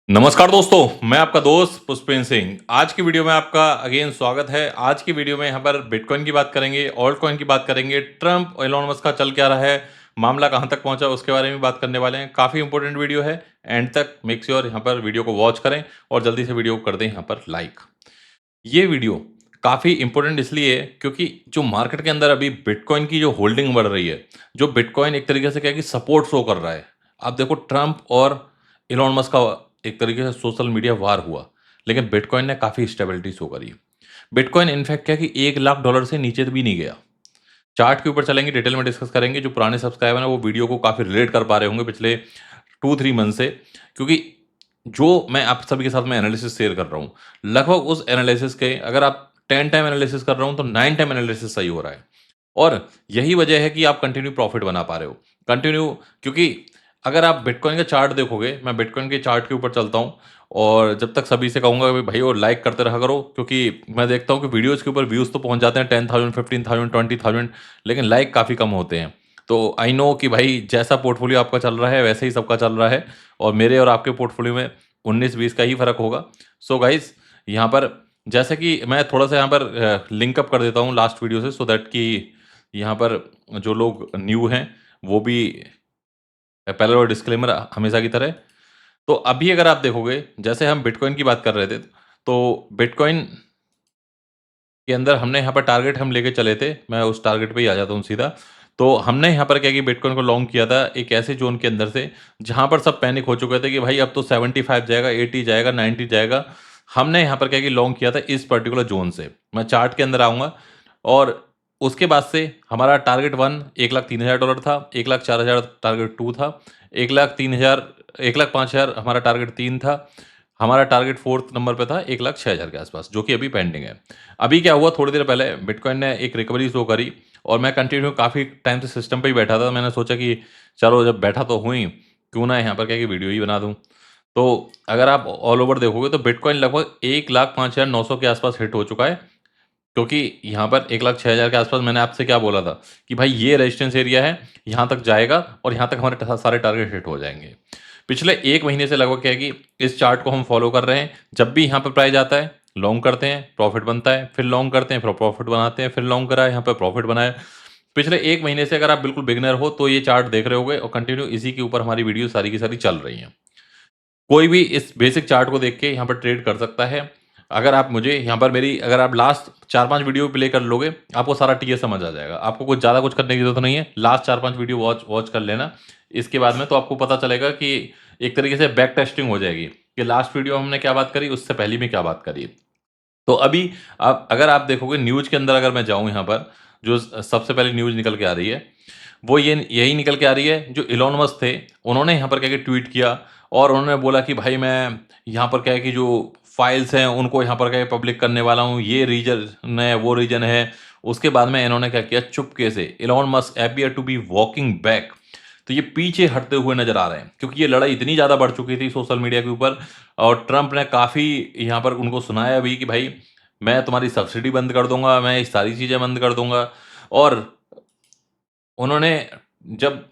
नमस्कार दोस्तों, मैं आपका दोस्त पुष्पेंद्र सिंह। आज की वीडियो में आपका अगेन स्वागत है। आज की वीडियो में यहाँ पर बिटकॉइन की बात करेंगे, ऑल्ट कॉइन की बात करेंगे, ट्रम्प और एलोन मस्क का चल क्या रहा है, मामला कहाँ तक पहुँचा उसके बारे में बात करने वाले हैं। काफ़ी इंपॉर्टेंट वीडियो है, एंड तक मेक श्योर यहाँ पर वीडियो को वॉच करें और जल्दी से वीडियो को कर दें यहाँ पर लाइक। ये वीडियो काफ़ी इंपॉर्टेंट इसलिए है क्योंकि जो मार्केट के अंदर अभी बिटकॉइन की जो होल्डिंग बढ़ रही है, जो बिटकॉइन एक तरीके से क्या है कि सपोर्ट शो कर रहा है। आप देखो ट्रम्प और इलॉन मस्क का एक तरीके से सोशल मीडिया वार हुआ, लेकिन बिटकॉइन ने काफ़ी स्टेबिलिटी शो करी। बिटकॉइन इनफैक्ट क्या है कि $1 लाख से नीचे भी नहीं गया। चार्ट के ऊपर चलेंगे, डिटेल में डिस्कस करेंगे। जो पुराने सब्सक्राइबर हैं वो वीडियो को काफ़ी रिलेट कर पा रहे होंगे पिछले 2-3 मंथ से, क्योंकि जो मैं आप सभी के साथ में एनालिसिस शेयर कर रहा हूँ, लगभग उस एनालिसिस के अगर आप 10 टाइम एनालिसिस कर रहा हूँ तो 9 टाइम एनालिसिस सही हो रहा है। और यही वजह है कि आप कंटिन्यू प्रॉफिट बना पा रहे हो। कंटिन्यू, क्योंकि अगर आप बिटकॉइन का चार्ट देखोगे, मैं बिटकॉइन के चार्ट के ऊपर चलता हूँ और जब तक सभी से कहूँगा कि भाई और लाइक करते रहा करो, क्योंकि मैं देखता हूँ कि वीडियोज़ के ऊपर व्यूज़ तो पहुँच जाते हैं 10,000, 15,000, 20,000, लेकिन लाइक काफ़ी कम होते हैं। तो आई नो कि भाई जैसा पोर्टफोलियो आपका चल रहा है वैसे ही सबका चल रहा है और मेरे और आपके पोर्टफोलियो में 19-20 का ही फ़र्क होगा। सो गाइज़, यहाँ पर जैसे कि मैं थोड़ा-सा यहाँ पर लिंक अप कर देता हूँ लास्ट वीडियो से, सो दैट कि यहाँ पर जो लोग न्यू हैं वो भी पहले और डिस्क्लेमर हमेशा की तरह। तो अभी अगर आप देखोगे, जैसे हम बिटकॉइन की बात कर रहे थे, तो बिटकॉइन के अंदर हमने यहाँ पर टारगेट हम लेके चले थे। मैं उस टारगेट पे ही आ जाता हूँ सीधा। तो हमने यहाँ पर क्या कि बिटकॉइन को लॉन्ग किया था एक ऐसे ज़ोन के अंदर से, जहाँ पर सब पैनिक हो चुके थे कि भाई अब तो 75 जाएगा, 80 जाएगा, 90 जाएगा। हमने यहाँ पर क्या कि लॉन्ग किया था इस पर्टिकुलर ज़ोन से। मैं चार्ट के अंदर आऊँगा और उसके बाद से हमारा टारगेट 1 $1,03,000 था, 1,04,000 टारगेट 2 था, 1,03,000 1,05,000 हमारा टारगेट 3 था। हमारा टारगेट 4th नंबर पे था 1,06,000 के आसपास, जो कि अभी पेंडिंग है। अभी क्या हुआ, थोड़ी देर पहले बिटकॉइन ने एक रिकवरी शो करी और मैं कंटिन्यू काफ़ी टाइम से सिस्टम पे ही बैठा था। मैंने सोचा कि चलो जब बैठा तो हूँ ही, क्यों ना यहाँ पर क्या है कि वीडियो ही बना दूँ। तो अगर आप ऑल ओवर देखोगे तो बिटकॉइन लगभग 1,05,900 के आसपास हिट हो चुका है, क्योंकि यहाँ पर 1,06,000 के आसपास मैंने आपसे क्या बोला था कि भाई ये रेजिस्टेंस एरिया है, यहाँ तक जाएगा और यहाँ तक हमारे सारे टारगेट हिट हो जाएंगे। पिछले 1 महीने से लगभग क्या है कि इस चार्ट को हम फॉलो कर रहे हैं। जब भी यहाँ पर प्राइस आता है, लॉन्ग करते हैं, प्रॉफिट बनता है, फिर लॉन्ग करते हैं, फिर प्रॉफिट बनाते हैं, फिर लॉन्ग करा है, यहाँ पर प्रॉफिट बनाया। पिछले 1 महीने से अगर आप बिल्कुल बिगिनर हो तो ये चार्ट देख रहे होगे और कंटिन्यू इसी के ऊपर हमारी वीडियो सारी की सारी चल रही हैं। कोई भी इस बेसिक चार्ट को देख के यहाँ पर ट्रेड कर सकता है। अगर आप मुझे यहाँ पर मेरी अगर आप लास्ट 4-5 वीडियो प्ले कर लोगे, आपको सारा टीएस समझ आ जाएगा। आपको कुछ ज़्यादा कुछ करने की ज़रूरत नहीं है। लास्ट 4-5 वीडियो वॉच वॉच कर लेना। इसके बाद में तो आपको पता चलेगा कि एक तरीके से बैक टेस्टिंग हो जाएगी कि लास्ट वीडियो हमने क्या बात करी, उससे पहले में क्या बात करी। तो अभी आप अगर आप देखोगे न्यूज़ के अंदर, अगर मैं जाऊँ यहाँ पर, जो सबसे पहले न्यूज़ निकल के आ रही है, वो ये यही निकल के आ रही है। जो इलॉन मस्क थे, उन्होंने यहाँ पर क्या कि ट्वीट किया और उन्होंने बोला कि भाई मैं यहाँ पर क्या है कि जो फाइल्स हैं उनको यहाँ पर क्या है पब्लिक करने वाला हूँ, ये रीजन है, वो रीजन है। उसके बाद में इन्होंने क्या किया, चुपके से Elon Musk appear to be walking back. तो ये पीछे हटते हुए नजर आ रहे हैं, क्योंकि ये लड़ाई इतनी ज़्यादा बढ़ चुकी थी सोशल मीडिया के ऊपर और ट्रंप ने काफ़ी यहाँ पर उनको सुनाया भी कि भाई मैं तुम्हारी सब्सिडी बंद कर दूंगा, मैं ये सारी चीज़ें बंद कर दूंगा। और उन्होंने जब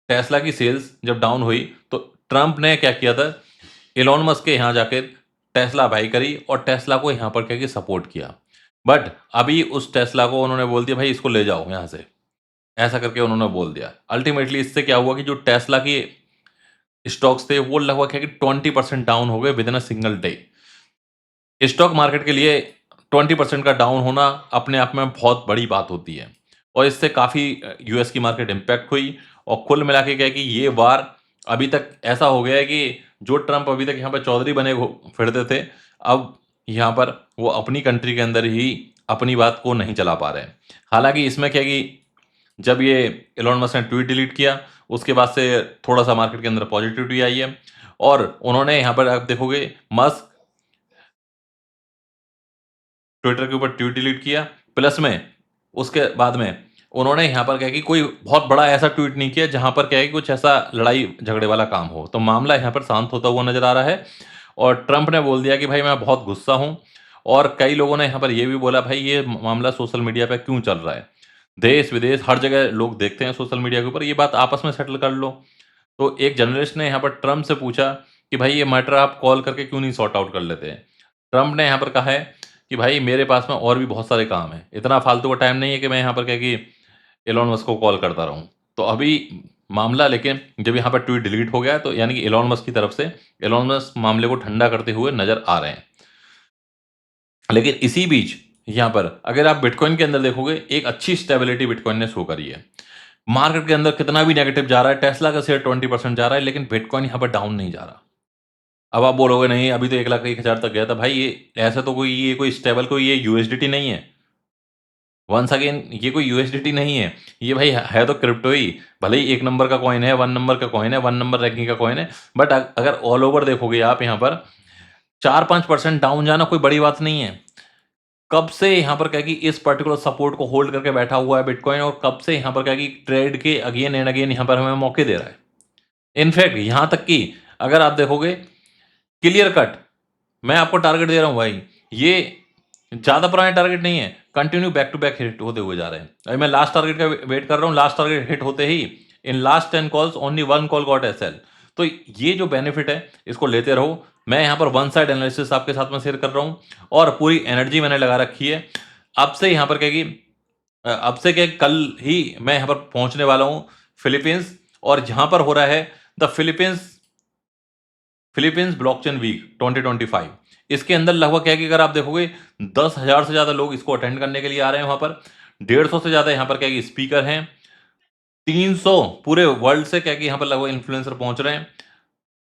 टेस्ला की सेल्स जब डाउन हुई तो ट्रंप ने क्या किया था, इलॉन मस्क के यहाँ जाके टेस्ला बाई करी और टेस्ला को यहाँ पर क्या कि सपोर्ट किया। बट अभी उस टेस्ला को उन्होंने बोल दिया भाई इसको ले जाओ यहाँ से, ऐसा करके उन्होंने बोल दिया। अल्टीमेटली इससे क्या हुआ कि जो टेस्ला की स्टॉक्स थे वो लगभग है कि 20% डाउन हो गए with in a single day. Stock market के लिए 20% का डाउन होना अपने आप में बहुत बड़ी बात होती है और इससे काफ़ी यूएस की मार्केट इम्पैक्ट हुई। और कुल मिला के क्या है कि ये वार अभी तक ऐसा हो गया है कि जो ट्रंप अभी तक यहाँ पर चौधरी बने फिरते थे, अब यहाँ पर वो अपनी कंट्री के अंदर ही अपनी बात को नहीं चला पा रहे हैं। हालांकि इसमें क्या है कि जब ये एलोन मस्क ने ट्वीट डिलीट किया, उसके बाद से थोड़ा सा मार्केट के अंदर पॉजिटिविटी आई है और उन्होंने यहाँ पर आप देखोगे मस्क ट्विटर के ऊपर ट्वीट डिलीट किया, प्लस में उसके बाद में उन्होंने यहाँ पर क्या है कि कोई बहुत बड़ा ऐसा ट्वीट नहीं किया जहाँ पर क्या है कि कुछ ऐसा लड़ाई झगड़े वाला काम हो। तो मामला यहाँ पर शांत होता हुआ नजर आ रहा है और ट्रंप ने बोल दिया कि भाई मैं बहुत गुस्सा हूँ। और कई लोगों ने यहाँ पर ये भी बोला भाई ये मामला सोशल मीडिया पे क्यों चल रहा है, देश विदेश हर जगह लोग देखते हैं सोशल मीडिया के ऊपर, ये बात आपस में सेटल कर लो। तो एक जर्नलिस्ट ने यहाँ पर ट्रंप से पूछा कि भाई ये मैटर आप कॉल करके क्यों नहीं सॉर्ट आउट कर लेते हैं। ट्रंप ने यहाँ पर कहा है कि भाई मेरे पास में और भी बहुत सारे काम हैं, इतना फालतू का टाइम नहीं है कि मैं यहाँ पर क्या कि एलोन मस्क को कॉल करता रहूँ। तो अभी मामला, लेकिन जब यहाँ पर ट्वीट डिलीट हो गया है, तो यानी कि एलोन मस्क की तरफ से एलोन मस्क मामले को ठंडा करते हुए नजर आ रहे हैं। लेकिन इसी बीच यहाँ पर अगर आप बिटकॉइन के अंदर देखोगे, एक अच्छी स्टेबिलिटी बिटकॉइन ने शो करी है। मार्केट के अंदर कितना भी नेगेटिव जा रहा है, टेस्ला का शेयर 20% जा रहा है, लेकिन बिटकॉइन यहाँ पर डाउन नहीं जा रहा। अब आप बोलोगे नहीं अभी तो 1,01,000 तक गया था। भाई ये ऐसा तो कोई स्टेबल कोई ये यूएसडीटी नहीं है। वंस अगेन ये कोई यूएसडीटी नहीं है, ये भाई है तो क्रिप्टो ही। भले ही 1 नंबर का कॉइन है, 1 नंबर का कॉइन है, 1 नंबर रैंकिंग का कॉइन है, बट अगर ऑल ओवर देखोगे आप यहाँ पर 4-5% डाउन जाना कोई बड़ी बात नहीं है। कब से यहाँ पर क्या कि इस पर्टिकुलर सपोर्ट को होल्ड करके बैठा हुआ है बिटकॉइन, और कब से यहाँ पर क्या कि ट्रेड के अगेन एंड अगेन यहाँ पर हमें मौके दे रहा है। इनफैक्ट यहाँ तक कि अगर आप देखोगे क्लियर कट, मैं आपको टारगेट दे रहा हूँ भाई, ये ज़्यादा पुराने टारगेट नहीं है, continue back to back hit होते हुए जा रहे हैं। अभी मैं लास्ट टारगेट का वेट कर रहा हूँ, लास्ट टारगेट हिट होते ही in last 10 calls only 1 call got SL. तो ये जो बेनिफिट है इसको लेते रहो। मैं यहाँ पर वन साइड एनालिसिस आपके साथ में शेयर कर रहा हूँ, और पूरी एनर्जी मैंने लगा रखी है। अब से यहाँ पर क्या कि अब से क्या कल ही मैं यहाँ पर पहुँचने वाला हूँ फिलीपींस, और जहाँ पर हो रहा है द फिलीपींस ब्लॉकचेन वीक 2025। इसके अंदर लगभग क्या है कि अगर आप देखोगे 10,000 से ज़्यादा लोग इसको अटेंड करने के लिए आ रहे हैं। वहाँ पर 150 से ज़्यादा यहाँ पर क्या है कि स्पीकर हैं, 300 पूरे वर्ल्ड से क्या है कि यहाँ पर लगभग इन्फ्लुएंसर पहुँच रहे हैं,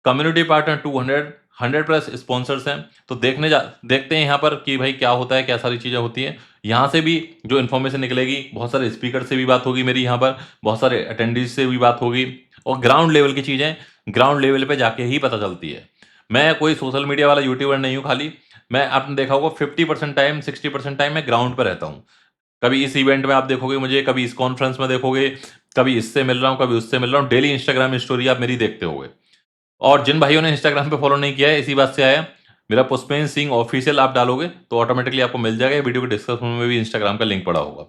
कम्युनिटी पार्टनर 200, 100 प्लस स्पॉन्सर्स हैं। तो देखते हैं यहाँ पर कि भाई क्या होता है, क्या सारी चीज़ें होती हैं। यहाँ से भी जो इन्फॉर्मेशन निकलेगी, बहुत सारे स्पीकर से भी बात होगी मेरी, यहाँ पर बहुत सारे अटेंडीज से भी बात होगी, और ग्राउंड लेवल की चीज़ें ग्राउंड लेवल पे जाके ही पता चलती है। मैं कोई सोशल मीडिया वाला यूट्यूबर नहीं हूँ खाली, मैं आपने देखा होगा 50% टाइम 60% टाइम मैं ग्राउंड पर रहता हूँ। कभी इस इवेंट में आप देखोगे मुझे, कभी इस कॉन्फ्रेंस में देखोगे, कभी इससे मिल रहा हूँ, कभी उससे मिल रहा हूँ। डेली इंस्टाग्राम स्टोरी आप मेरी देखते होगे। और जिन भाइयों ने इंस्टाग्राम पे फॉलो नहीं किया है, इसी बात से आया, मेरा पुष्पेंद्र सिंह ऑफिशियल आप डालोगे तो ऑटोमेटिकली आपको मिल जाएगा। वीडियो के डिस्क्रिप्शन में भी इंस्टाग्राम का लिंक पड़ा होगा।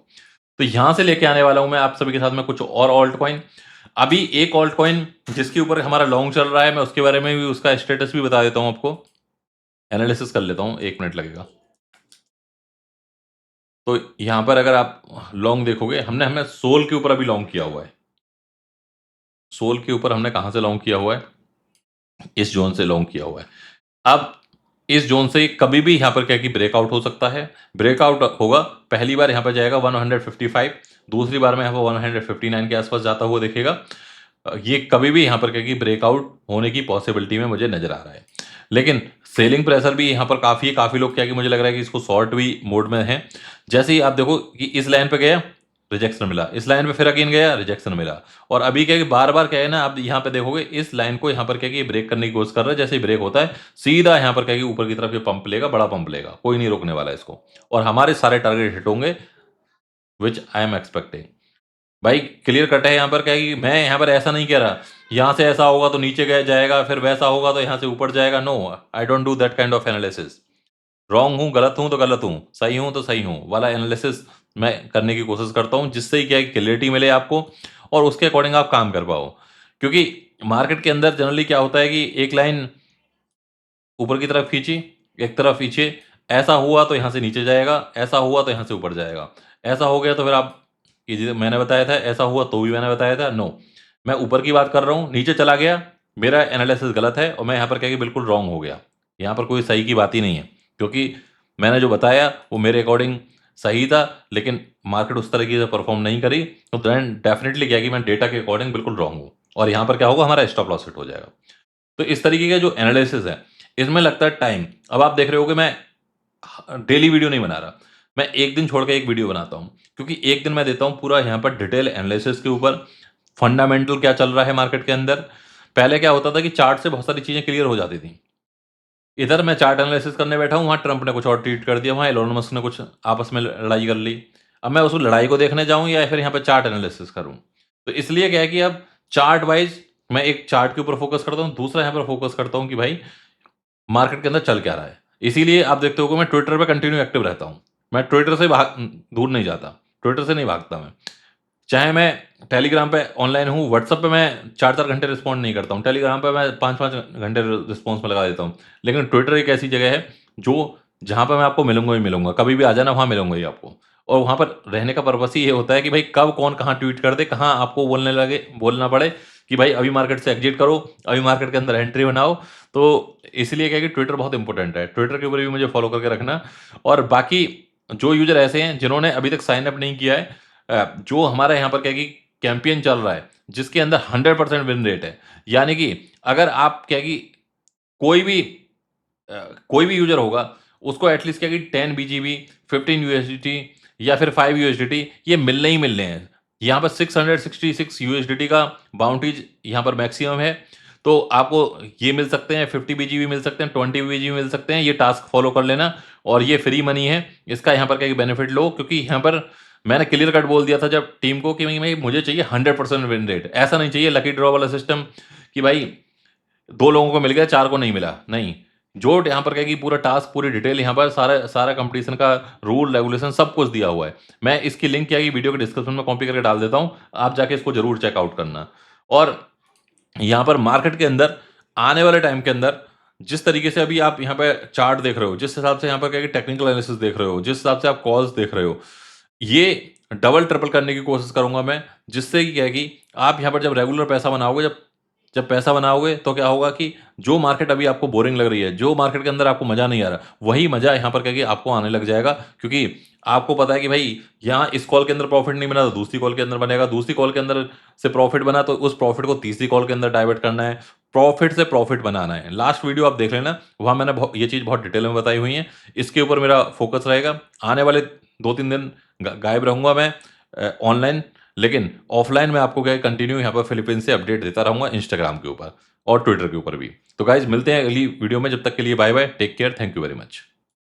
तो यहां से लेके आने वाला हूं मैं आप सभी के साथ में कुछ और ऑल्ट कॉइन। अभी एक ऑल्ट कॉइन जिसके ऊपर हमारा लॉन्ग चल रहा है, मैं उसके बारे में भी, उसका स्टेटस भी बता देता हूं आपको। एनालिसिस कर लेता हूं, 1 मिनट लगेगा। तो यहां पर अगर आप लॉन्ग देखोगे, हमने हमें सोल के ऊपर अभी लॉन्ग किया हुआ है। सोल के ऊपर हमने कहां से लॉन्ग किया हुआ है, इस जोन से लॉन्ग किया हुआ है। अब इस जोन से कभी भी यहाँ पर क्या कि ब्रेकआउट हो सकता है। ब्रेकआउट होगा, पहली बार यहाँ पर जाएगा 155, दूसरी बार में यहाँ पर 159 के आसपास जाता हुआ दिखेगा। ये कभी भी यहाँ पर क्या कि ब्रेकआउट होने की पॉसिबिलिटी में मुझे नजर आ रहा है। लेकिन सेलिंग प्रेशर भी यहाँ पर काफ़ी है, काफ़ी लोग क्या कि मुझे लग रहा है कि इसको शॉर्ट भी मोड में है। जैसे ही आप देखो कि इस लाइन पे गया, रिजेक्शन मिला, इस लाइन पे फिर अगेन गया, रिजेक्शन मिला, और अभी क्या है कि बार बार क्या है ना, आप यहाँ पे देखोगे इस लाइन को यहाँ पर क्या है कि ब्रेक करने की कोशिश कर रहा है। जैसे ही ब्रेक होता है सीधा यहाँ पर क्या है कि ऊपर की तरफ ये पंप लेगा, बड़ा पंप लेगा, कोई नहीं रोकने वाला इसको, और हमारे सारे टारगेट हिट होंगे, विच आई एम एक्सपेक्टिंग। भाई क्लियर कट है। यहाँ पर क्या है कि मैं यहाँ पर ऐसा नहीं कह रहा यहाँ से ऐसा होगा तो नीचे गया जाएगा, फिर वैसा होगा तो यहाँ से ऊपर जाएगा। No, I don't do that kind of analysis. Wrong हूँ, गलत हूँ तो गलत हूँ, सही हूँ तो सही हूँ वाला एनालिसिस मैं करने की कोशिश करता हूँ, जिससे क्या है क्लियरिटी मिले आपको, और उसके अकॉर्डिंग आप काम कर पाओ। क्योंकि मार्केट के अंदर जनरली क्या होता है कि एक लाइन ऊपर की तरफ खींची, एक तरफ खींचे, ऐसा हुआ तो यहाँ से नीचे जाएगा, ऐसा हुआ तो यहाँ से ऊपर जाएगा, ऐसा हो गया तो फिर आप कि जैसे मैंने बताया था, ऐसा हुआ तो भी मैंने बताया था। नो, मैं ऊपर की बात कर रहा हूँ, नीचे चला गया, मेरा एनालिसिस गलत है, और मैं यहाँ पर क्या कि बिल्कुल रॉन्ग हो गया। यहाँ पर कोई सही की बात ही नहीं है, क्योंकि मैंने जो बताया वो मेरे अकॉर्डिंग सही था, लेकिन मार्केट उस तरीके से परफॉर्म नहीं करी, तो देन डेफिनेटली क्या कि मैं डेटा के अकॉर्डिंग बिल्कुल रॉन्ग हूँ, और यहाँ पर क्या होगा, हमारा स्टॉप लॉस हिट हो जाएगा। तो इस तरीके का जो एनालिसिस है, इसमें लगता है टाइम। अब आप देख रहे हो कि मैं डेली वीडियो नहीं बना रहा, मैं एक दिन छोड़ के एक वीडियो बनाता हूँ, क्योंकि एक दिन मैं देता हूँ पूरा यहाँ पर डिटेल एनालिसिस के ऊपर, फंडामेंटल क्या चल रहा है मार्केट के अंदर। पहले क्या होता था कि चार्ट से बहुत सारी चीज़ें क्लियर हो जाती थी। इधर मैं चार्ट एनालिसिस करने बैठा हूँ, वहाँ ट्रंप ने कुछ और ट्वीट कर दिया, वहाँ एलोन मस्क ने कुछ आपस में लड़ाई कर ली। अब मैं उस लड़ाई को देखने जाऊँ या फिर यहाँ पर चार्ट एनालिसिस करूँ? तो इसलिए क्या है कि अब चार्ट वाइज मैं एक चार्ट के ऊपर फोकस करता हूँ, दूसरा यहाँ पर फोकस करता हूँ कि भाई मार्केट के अंदर चल क्या रहा है। इसीलिए आप देखते हो कि मैं ट्विटर पे कंटिन्यू एक्टिव रहता हूँ। मैं ट्विटर से दूर नहीं जाता, ट्विटर से नहीं भागता मैं। चाहे मैं टेलीग्राम पे ऑनलाइन हूँ, व्हाट्सएप पे मैं 4-4 घंटे रिस्पॉन्ड नहीं करता हूँ, टेलीग्राम पे मैं 5-5 घंटे रिस्पॉन्स में लगा देता हूँ। लेकिन ट्विटर एक ऐसी जगह है जो जहाँ पे मैं आपको मिलूँगा ही मिलूँगा, कभी भी आ जाना वहाँ मिलूँगा ही आपको। और वहाँ पर रहने का पर्पस ही ये होता है कि भाई कब कौन कहाँ ट्वीट कर दे, कहाँ आपको बोलना पड़े कि भाई अभी मार्केट से एग्ज़िट करो, अभी मार्केट के अंदर एंट्री बनाओ। तो इसलिए क्या है कि ट्विटर बहुत इम्पोर्टेंट है। ट्विटर के ऊपर भी मुझे फॉलो करके रखना। और बाकी जो यूज़र ऐसे हैं जिन्होंने अभी तक साइन अप नहीं किया है, जो हमारा यहाँ पर क्या है कि कैंपेन चल रहा है, जिसके अंदर 100% विन रेट है। यानी कि अगर आप क्या है कि कोई भी कोई भी यूज़र होगा, उसको एटलीस्ट क्या है कि 10 बीजीबी, 15 यूएसडीटी या फिर 5 यूएसडीटी ये मिलने ही मिलने हैं। यहाँ पर 666 यूएसडीटी का बाउंटीज यहाँ पर मैक्सिमम है। तो आपको ये मिल सकते हैं, 50 बीजीबी मिल सकते हैं, 20 बीजीबी मिल सकते हैं। ये टास्क फॉलो कर लेना और ये फ्री मनी है। इसका यहाँ पर क्या है कि बेनिफिट लो, क्योंकि यहाँ पर मैंने क्लियर कट बोल दिया था जब टीम को कि भाई मुझे चाहिए 100% विन रेट। ऐसा नहीं चाहिए लकी ड्रॉ वाला सिस्टम कि भाई 2 लोगों को मिल गया, 4 को नहीं मिला, नहीं। जो यहाँ पर क्या है कि पूरा टास्क, पूरी डिटेल यहाँ पर सारा सारा कंपटीशन का रूल, रेगुलेशन सब कुछ दिया हुआ है। मैं इसकी लिंक क्या है कि वीडियो के डिस्क्रिप्शन में कॉपी करके डाल देता हूँ, आप जाके इसको ज़रूर चेकआउट करना। और यहाँ पर मार्केट के अंदर आने वाले टाइम के अंदर जिस तरीके से अभी आप यहाँ पे चार्ट देख रहे हो, जिस हिसाब से यहाँ पर क्या है कि टेक्निकल एनालिसिस देख रहे हो, जिस हिसाब से आप कॉल्स देख रहे हो, ये डबल ट्रिपल करने की कोशिश करूँगा मैं, जिससे कि क्या है कि आप यहाँ पर जब रेगुलर पैसा बनाओगे, जब जब पैसा बनाओगे तो क्या होगा कि जो मार्केट अभी आपको बोरिंग लग रही है, जो मार्केट के अंदर आपको मज़ा नहीं आ रहा, वही मज़ा यहाँ पर क्या है कि आपको आने लग जाएगा। क्योंकि आपको पता है कि भाई यहाँ इस कॉल के अंदर प्रॉफिट नहीं बना तो दूसरी कॉल के अंदर बनेगा, दूसरी कॉल के अंदर से प्रॉफिट बना तो उस प्रॉफिट को तीसरी कॉल के अंदर डाइवर्ट करना है, प्रॉफिट से प्रॉफिट बनाना है। लास्ट वीडियो आप देख लेना, वहाँ मैंने ये चीज़ बहुत डिटेल में बताई हुई है। इसके ऊपर मेरा फोकस रहेगा। आने वाले 2-3 दिन गायब रहूँगा मैं ऑनलाइन, लेकिन ऑफलाइन में आपको क्या है कंटिन्यू यहाँ पर फिलीपींस से अपडेट देता रहूँगा इंस्टाग्राम के ऊपर और ट्विटर के ऊपर भी। तो गाइज मिलते हैं अगली वीडियो में, जब तक के लिए bye bye, take care, thank you very much.